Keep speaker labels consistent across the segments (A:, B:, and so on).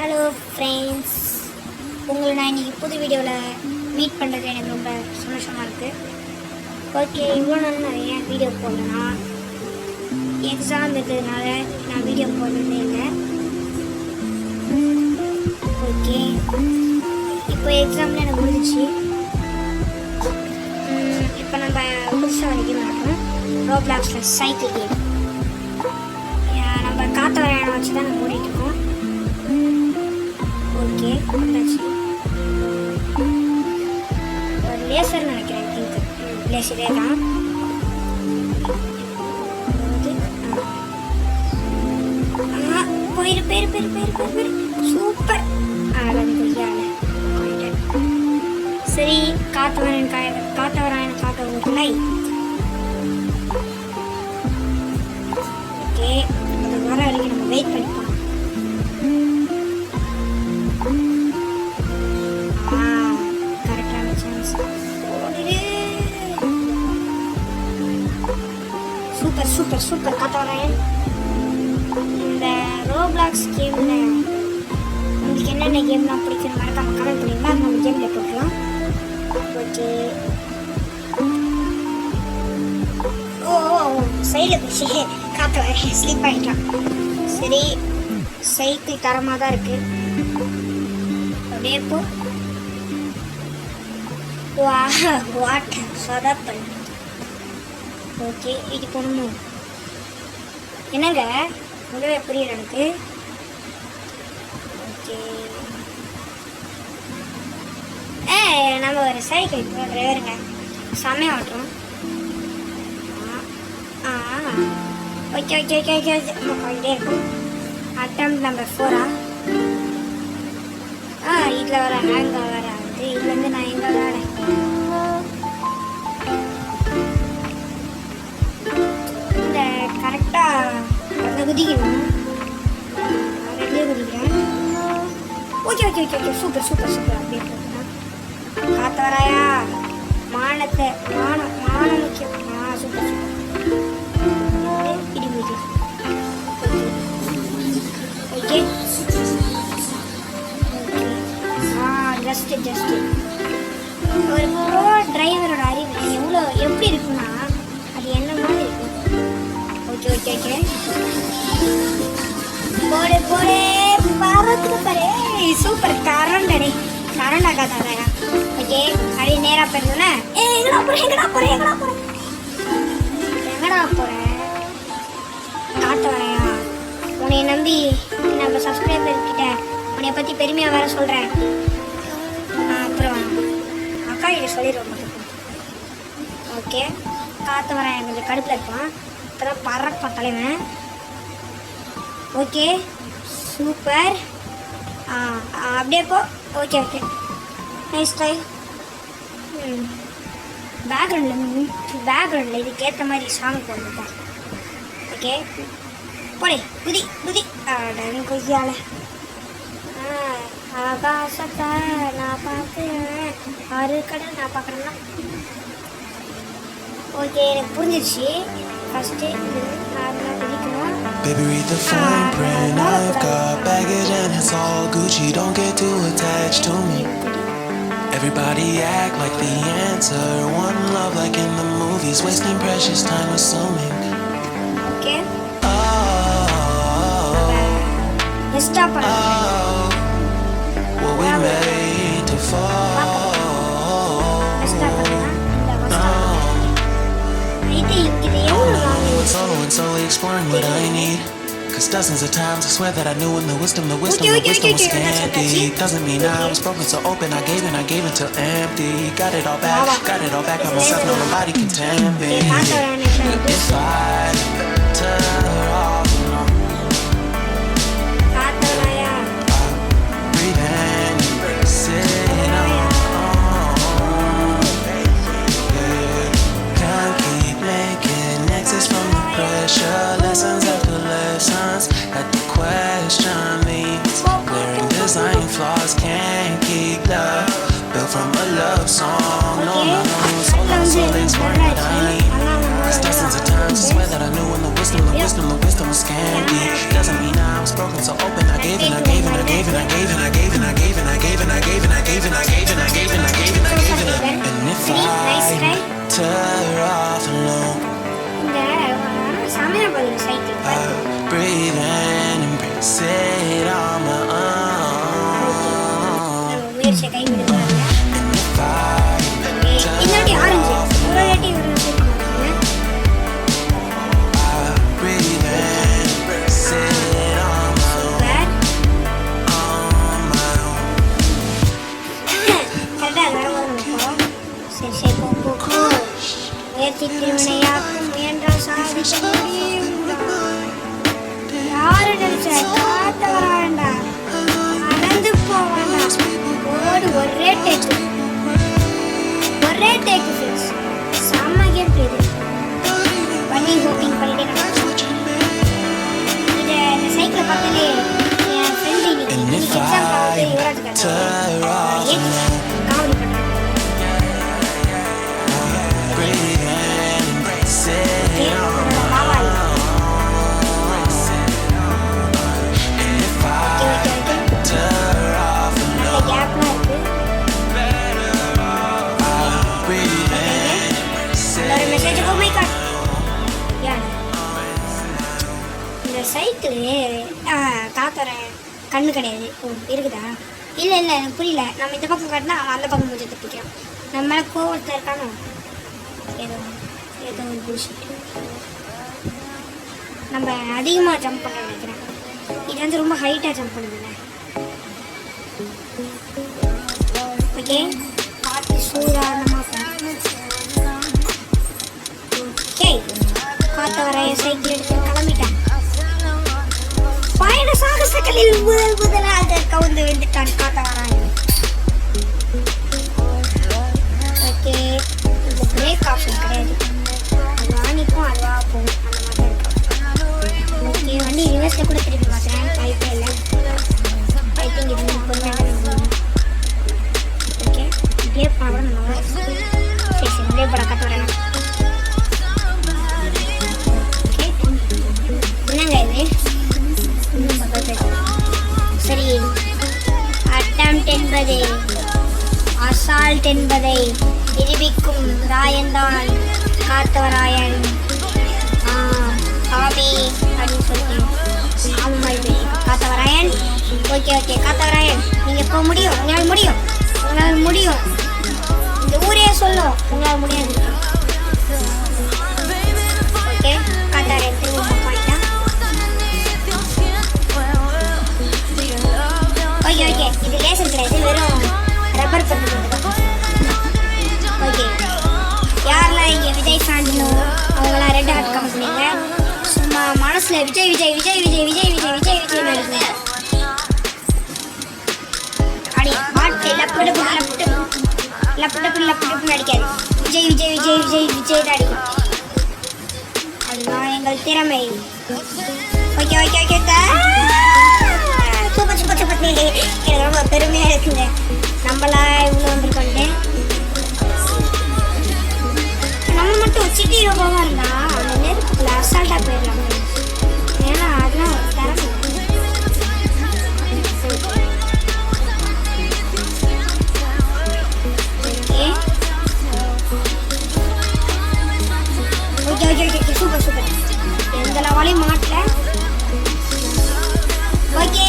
A: Hello friends, உங்களை நான் இன்றைக்கி புது வீடியோவில் மீட் பண்ணுறது எனக்கு ரொம்ப சந்தோஷமாக இருக்குது. ஓகே, இவ்வளோ நாள் நான் ஏன் வீடியோ போடலன்னா எக்ஸாம் இருக்கிறதுனால நான் வீடியோ போடுறதே இல்லை. ஓகே, இப்போ எக்ஸாமில் எனக்கு முடிஞ்சிச்சு. இப்போ நம்ம புதுசாக ஒரு கேம் ஆடுறோம், ரோப்ளாக்ஸில் சைக்கிள் கேம். நம்ம காற்று வரையானம் வச்சு தான் நம்ம ஓடிட்டு இருக்கோம். ஓகே, வந்தாச்சு. ஒரு லேசர் நினைக்கிறேன், லேசரே தான். போயிரு பேரு பேரு பேரு பேரு பேரு சூப்பர். சரி, காத்தவராயன் காக்க ஒரு லைட். ஓகே, அது வர வரைக்கும் நம்ம வெயிட் பண்ணிப்போம். Super super super Kathavarayan. இந்த ரோப்ளாக்ஸ் கேமில் உங்களுக்கு என்னென்ன கேம்லாம் பிடிக்குன்னு மறக்காம கமெண்ட் பண்ணிங்கன்னா அது நம்ம கேமில் போட்டுக்கலாம். ஓகே, சைடில் போச்சு காத்தவராயன், ஸ்லிப் ஆகிட்டான். சரி, சைக்கிள் தரமாக தான் இருக்கு. அப்படியே போ. வாட்டர் சொதப்பல். ஓகே, இது போகணுமோ என்னங்க உங்களே புரியல எனக்கு. ஓகே, நம்ம ஒரு சைக்கிள் டிரைவருங்க, செம்மையாக ஓட்டுறோம். ஓகே ஓகே ஓகே ஓகே நம்ம போயிட்டே இருக்கும். அட்டம் நம்பர் 4. இதில் வர ஹேங் வர ஆகுது. இதுலேருந்து நான் எங்கே விளையாடேன்? கரெக்டாக குதிக்கணும். ரெண்டுலேயே குதிக்கிறேன். Okay okay okay okay super super super. அப்படியே காத்த வராயா, மானத்தை மானம் முக்கியம். Super super. இடி முடிச்சு. ஓகே ஜஸ்ட்டு ஒரு ப்ரோ டிரைவரோட அறிவு எப்படி இருக்குன்னா அது என்ன மாதிரி இருக்கும். ஓகே ஓகே ஓகே போடு போடு பறக்குது பாரு. சூப்பர். கரண்ட் ஆகாதாங்க. ஓகே, அப்படியே நேராக போயிருந்தோன்னே எங்கடா போகிறேன் காட்ட வரையா. உன்னை நம்பி நம்ம சப்ஸ்கிரைபர் கிட்ட உன்னை பற்றி பெருமையாக வேற சொல்கிறேன். அப்புறம் அக்கா கிட்ட சொல்லிடுவோம் மட்டும். ஓகே, காற்று வரேன் கொஞ்சம் கடுப்பில் இருப்பான். இப்போ தான் பறப்பான் தலைவன். Okay super. அப்படியே போ. Okay okay nice try. பேக்ரவுண்டில் இதுக்கேற்ற மாதிரி சாங் போட்டுருப்பேன். ஓகே போடே குதி கொய்யால. ஆகாசத்தை நான் பார்க்குறேன், ஆறு கடல் நான் பார்க்குறேன்னா. ஓகே, எனக்கு புரிஞ்சிருச்சு. ஃபஸ்ட்டு இது நார்மலாக குதிக்கணும்.
B: Baby, read the fine print. I've got baggage and it's all Gucci. Don't get too attached to me. Everybody act like the answer. One love like in the movies. Wasting precious time assuming.
A: Okay.
B: Stop. What we made to fall. And slowly exploring what I need. Cause dozens of times I swear that I knew when the wisdom was scanty. Doesn't mean I was broken so open, I gave it till empty. Got it all back by myself, no nobody can tempt me. If I turn off, breathe in, sit on. Can't keep making exits from the pressure. Lessons after lessons had to question these. Glaring design flaws, can't keep love built from a love song. No, slowly exploring what I need. Cause dozens of times I swear that I knew when the wisdom was scanty. Doesn't mean I was broken so open, I gave tear off the
A: comedy பண்றாங்க.
B: breathe in and sit on my own. And if I tear off
A: இந்த கேப்லாம் இருக்கு.
B: breathe in and sit
A: ஒரு message oh my God. யார் இந்த cycle காத்தோட கண்ணு கிடையாது. ஓ இருக்குதா? இல்லை இல்லை எனக்கு புரியல. நம்ம இந்த பக்கம் காட்டினா அவன் அந்த பக்கம் கொஞ்சம் தப்பிக்கிறான். நம்ம மேலே கோவத்தில் இருக்கானோ ஏதோ ஏதோ ஒரு புல்ஷிட். நம்ம அதிகமாக ஜம்ப் பண்ண நினைக்கிறேன். இது வந்து ரொம்ப ஹைட்டாக ஜம்ப் பண்ணுதுங்க. ஓகே பார்த்து சூதானமாக ஓகே காத்த வர சைக்கிள் எடுத்து கிளம்பிட்டேன். பயண சாகசங்களில் முதலாக கவுந்து விழுந்துட்டான் காத்த வரான். ஓகே இந்த பிரேக் ஆப்ஷன் கிடையாது. அது ஆணிக்கும் அதுவாக போகும். அந்த மாதிரி இருக்கும். ஓகே வண்டி ரிவர்ஸில் கூட திருப்பி பார்க்குறேன். வாய்ப்பே இல்லை. ஐ திங்க் இது பொறுமையாக ஓகே இப்படியே போனால் கூட நல்லா சரி சரி இப்படியே போட கற்று வரேன். ஓகே என்னங்க இது சரி. அட்டம்ப்ட் என்பது அசால்ட் என்பதை நிரூபிக்கும் ராயன்தான் காத்தவராயன். ஆமி அப்படின்னு சொல்லிட்டு ஆமாம் காத்தவராயன். ஓகே ஓகே காத்தவராயன் நீங்கள் போக முடியும். உங்களால் முடியும். உங்களால் முடியும். இந்த ஊரே சொல்லும் உங்களால் முடியாது. ஓகே காத்தவராயன் திரும்ப போயிட்டான். ஓகே ஓகே இது லேசர் கிடையாது. வெறும் ரப்பர் பந்து மட்டும். ஓகே யாரெல்லாம் இங்கே விஜய் ஃபேன்ஸோ அவங்களாம் ரெட் ஹார்ட் கமெண்ட் பண்ணுங்க. சும்மா மனசில் விஜய் விஜய் விஜய் விஜய் விஜய் விஜய் விஜய் விஜய் நடிங்க. அப்படி பாட்டு லப்படப்பு லப்படப்பு லப்படப்பு லப்படப்பு நடிக்காது. விஜய் விஜய் விஜய் விஜய் விஜய் தான் அடிக்கும். அதுதான் எங்கள் திறமை. Okay okay okay super super super. எனக்கு ரொம்ப பெருமையாக இருக்குங்க. நம்மளா இவ்வளோ வந்துருக்கோன்ட்டு. நம்ம மட்டும் சிட்டி ரோபாவாக இருந்தால் அந்த நெருப்புக்குள்ள அசால்ட்டாக போயிடலாம். ஏன்னா அதெல்லாம் ஒரு திறமை. Okay okay okay okay super super. எந்த லெவலையும் மாட்டல. ஓகே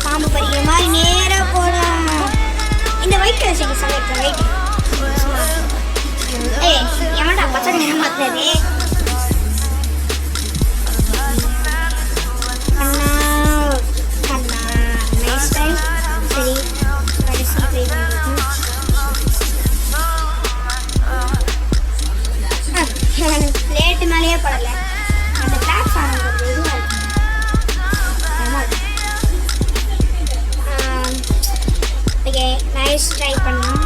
A: பாம்பு பறிக்கிற மாதிரி நேராக போட இந்த ஒயிட் கலர் சைக்கிள் சாப்பிட்ற ஒயிட். ஏய் ஏமாடா பச்சை நேரம் மாற்றுறது. கண்ணா கண்ணா நைஸ் டைம். சரி கடைசி ட்ரை பண்ணிட்டு பிளேட்டு மேலேயே படலை. அந்த பிளாட்ஃபார்ம் இதுவாக இருக்கு. ஓகே நைஸ் ட்ரை பண்ணலாம்.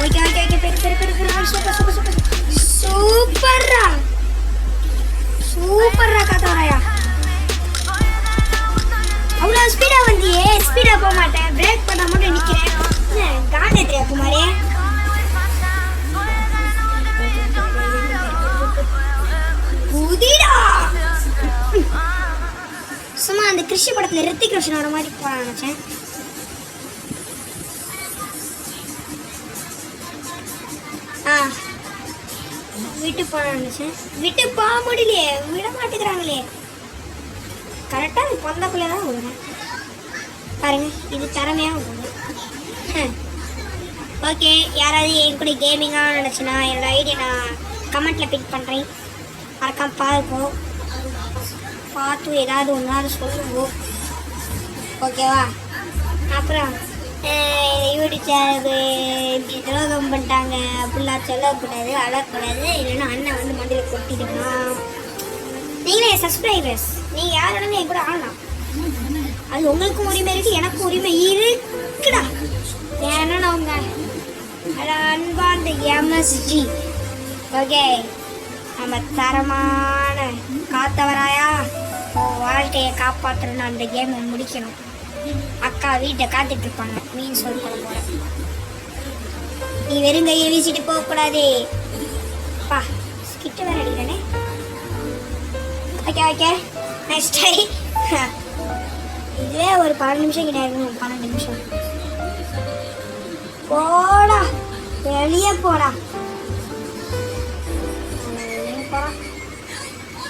A: ஓகே ஓகே ஓகே பெரு பெரு பெரு பெரு சூப்பர் சூப்பர் சூப்பர் சூப்பர்ரா சூப்பர்ரா காத்தவராயா. அவ்வளோ ஸ்பீடாக வந்தியே. ஸ்பீடாக போக மாட்டேன். பிரேக் பண்ண மட்டும் நிற்கிறேன். காண்டே தெரியா குமாரே. புதிடா சும்மா அந்த கிருஷி படத்துல ரித்திக் ரோஷனோட மாதிரி போன நினைச்சேன். விட்டு போன நினைச்சேன். விட்டு போக முடியலையே. விட மாட்டேங்கிறாங்களே. கரெக்டாக அது பொந்தக்குள்ளே தான் விடுறேன். பாருங்க இது திறமையாக போகுது. ஓகே யாராவது என் கூட கேமிங்காக நினச்சின்னா என்னோட ஐடியா நான் கமெண்ட்டில் பிக் பண்ணுறேன். மறக்காம பார்ப்போம். பார்த்து ஏதாவது ஒன்றாவது சொல்லுவோம். ஓகேவா? அப்புறம் யூடியூப் சேனலுக்கு இப்படி துரோகம் பண்ணிட்டாங்க அப்படிலாம் சொல்லக்கூடாது, அழக்கூடாது. இல்லைன்னா அண்ணன் வந்து மண்டியில் கொட்டிடுவான். நீங்களே சப்ஸ்கிரைபர்ஸ் நீங்கள் யாரோடனே என் கூட ஆடலாம். அது உங்களுக்கும் உரிமை இருக்குது, எனக்கும் உரிமை இருக்குடா. ஏன்னா அவங்க அன்பார்ந்த எம்எஸ்ஜி ஓகே, நம்ம தரமான காத்தவராயா வாழ்க்கையை காப்பாற்றணும். அந்த கேமை முடிக்கணும். அக்கா வீட்டை காத்துட்டு இருப்பாங்க மீன் சோறு கொள்ள போற. நீ வெறும் கையை வீசிட்டு போகக்கூடாது. பா ஸ்கிட்ட வேற அடிக்கிறேனே. Okay okay next try. இதுவே ஒரு 12 நிமிஷம் கிட்ட இருக்கும். 12 நிமிஷம். போடா வெளியே போடா.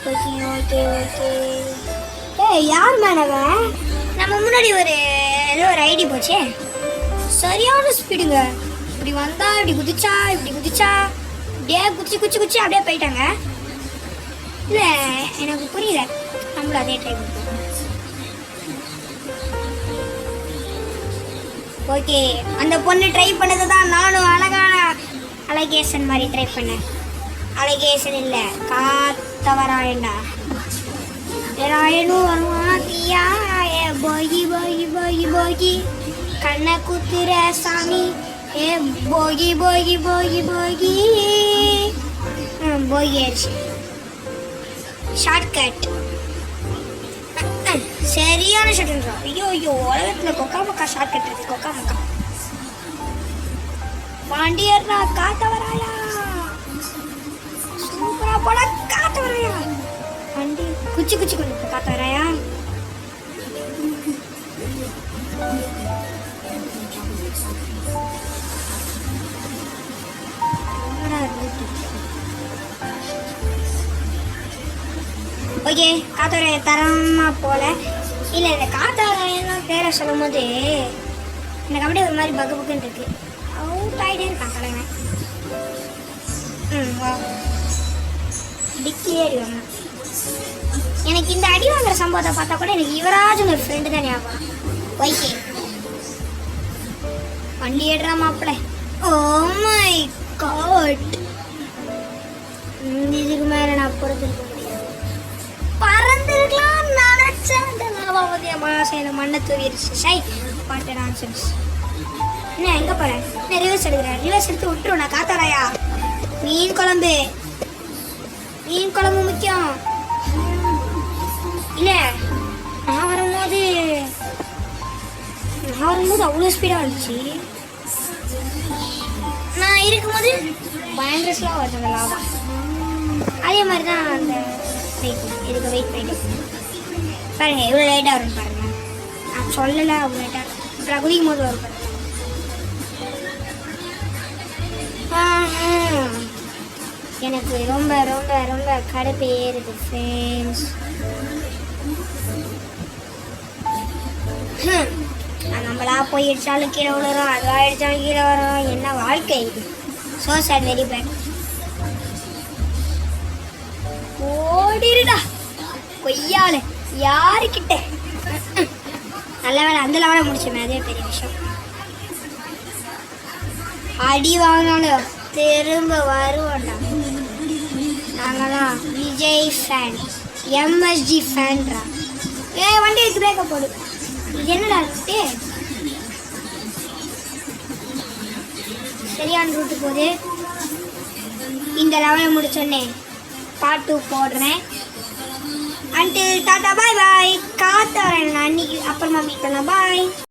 A: Okay okay okay. ஏய் யார் மேனவன்? நம்ம முன்னாடி ஏதோ ஒரு ஐடி போச்சே. சரியான ஸ்பீடுங்க. இப்படி வந்தா இப்படி குதிச்சா அப்படியே குச்சி அப்படியே போயிட்டாங்க. இல்லை எனக்கு புரியல. நம்மளும் அதே ட்ரை பண்ணுறோம். ஓகே, அந்த பொண்ணு ட்ரை பண்ணது தான் நானும் அழகான அழகேசன் மாதிரி ட்ரை பண்ணேன். அழகேசன் இல்லை, காத்தவராயண்டா. ராயனும் வருவான் தீயா. போகி போகி போகி போகி கண்ணை குத்துற சாமி. ஏ போகி போகி போகி போகி போகி ஆச்சு. ஷார்ட்கட் சரியான ஷார்ட்கட்ரா. ஐயோ உலகத்தில் கொக்கா மக்கா ஷார்ட்கட் இருக்கு. கொக்கா மக்கா பாண்டியர்ரா காத்தவராயா. சூப்பரா போட காத்தவராயா. வண்டி குச்சி கொண்டு காத்தவராயா. ஓகே, காத்தவராய தரமா போல. இல்லை இந்த காத்தவராயெல்லாம் பேரை சொல்லும் போது எனக்கு அப்படியே ஒரு மாதிரி பக்குன்னு இருக்கு. அவுட் ஆகிட்டே இருக்கான் தலைவன். வா டிக்கிலே அடி வாங்க. எனக்கு இந்த அடி வாங்குற சம்பவத்தை பார்த்தா கூட எனக்கு யுவராஜன் ஒரு ஃப்ரெண்டு தான் ஞாபகம். ஓகே வண்டி ஏடுறா மாப்பிள்ள. ஓ மை காட், இதுக்கு மேலே நான் பொறுத்திருக்க முடியாது. பறந்துருக்கலாம் நினைச்சேன். இந்த லாபாவதிய மாசம் மண்ணை தூவிடுச்சு. ஷை பாட்டு நான்சென்ஸ். என்ன எங்கே போகிறேன்? என்ன ரிவர்ஸ் எடுக்கிறேன்? ரிவர்ஸ் எடுத்து விட்டுரும். நான் காத்தாராயா. மீன் குழம்பு முக்கியம் இல்லை. நான் வரும்போது அவ்வளோ ஸ்பீடாக வந்துச்சு. நான் இருக்கும்போது பயங்கர ஸ்லோவாக வருது லாபம். அதே மாதிரி தான் அந்த இதுக்கு வெயிட் பண்ணிட்டு பாருங்க எவ்வளோ லேட்டாக வரும் பாருங்க. நான் சொல்லலை அவ்வளோ லேட்டாக. அப்புறம் குதிக்கும் போது வரும் பாருங்க. எனக்கு ரொம்ப ரொம்ப ரொம்ப கடுப்பு ஏறுது ஃப்ரெண்ட்ஸ். நம்மளா போய் அடித்தாலும் கீழே விழுறோம், அதுவாக அடித்தாலும் கீழே வரும். என்ன வாழ்க்கை இது? So sad, very bad. ஓடிடுடா கொய்யால யாருக்கிட்ட. நல்ல வேலை அந்த லெவலை முடிச்சோமே, அதே பெரிய விஷயம். அடி வாங்கினாலும் திரும்ப வருவோம்டா. நாங்களாம் விஜய் ஃபேன், எம்எஸ்ஜி ஃபேன்ரா. வண்டி எடுத்து பிரேக்க போடு. இது என்னடா இருக்கு? சரியான ரூட்டு போகுது. இந்த லெவலை முடிச்சோடனே பார்ட் 2 போடுறேன். அன்டில் டாட்டா பாய் பாய். காத்தவரேன் அன்னைக்கு அப்புறமா மீட் பண்ணலாம். பாய்.